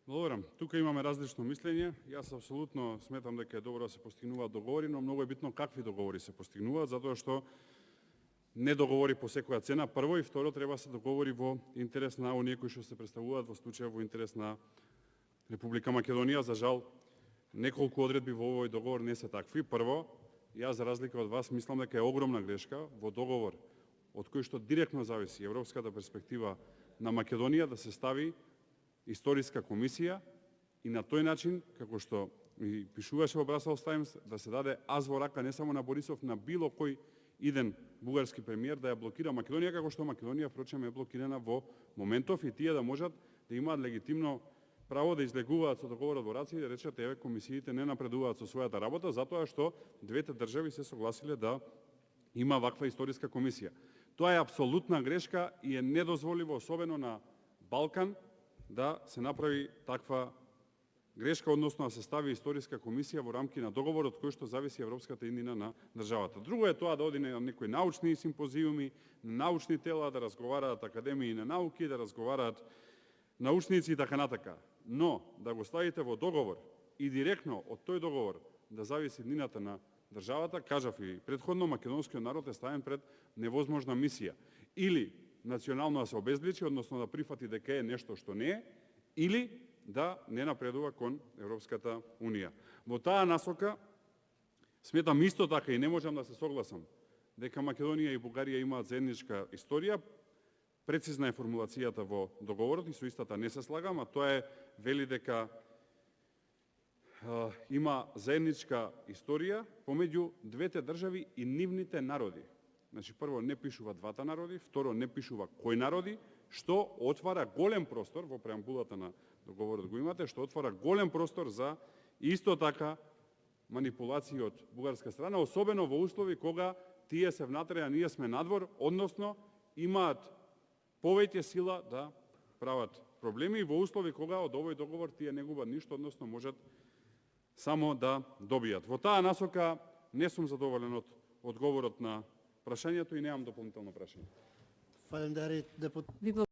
Благодарам. Тука имаме различно мислење. Јас апсолутно сметам дека е добро да се постигнуваат договори, но многу е битно какви договори се постигнуваат, затоа што не договори по секоја цена, прво, и второ, треба да се договори во интерес на оние кои што се представуваат, во случај во интерес на Република Македонија. За жал, неколку одредби во овој договор не се такви. Прво, јас за разлика од вас мислам дека е огромна грешка во договор од кој што директно зависи европската перспектива на Македонија да се стави историска комисија и на тој начин, како што ми пишуваше во Brussels Times, да се даде аз во рака не само на Борисов, на било кој иден бугарски премиер да ја блокира Македонија, како што Македонија впрочем е блокирана во моментов, и тие да можат да имаат легитимно право да излегуваат со договорот во раце и да речат еве комисиите не напредуваат со својата работа затоа што двете држави се согласиле да има ваква историска комисија. Тоа е апсолутна грешка и е недозволиво, особено на Балкан, да се направи таква грешка, односно да се стави историска комисија во рамки на договорот кој што зависи европската иднина на државата. Друго е тоа да оди на некои научни симпозиуми, научни тела, да разговараат академии на науки, да разговараат научници и така натака. Но да го ставите во договор и директно од тој договор да зависи иднината на државата, кажав и претходно, македонскиот народ е ставен пред невозможна мисија. Или национално да се обезличи, односно да прифати дека е нешто што не е, или да не напредува кон Европската Унија. Во таа насока, сметам исто така и не можам да се согласам дека Македонија и Бугарија имаат заедничка историја. Прецизна е формулацијата во договорот и со истата не се слагам, а тоа е вели дека има заедничка историја помеѓу двете држави и нивните народи. Значи, прво не пишува двата народи, второ не пишува кој народи, што отвара голем простор, во преамбулата на договорот го имате, што отвара голем простор за исто така манипулации од бугарска страна, особено во услови кога тие се внатре, а ние сме надвор, односно имаат повеќе сила да прават проблеми, и во услови кога од овој договор тие не губат ништо, односно можат само да добијат. Во таа насока не сум задоволен од одговорот на прашањето и немам дополнително прашање. Ви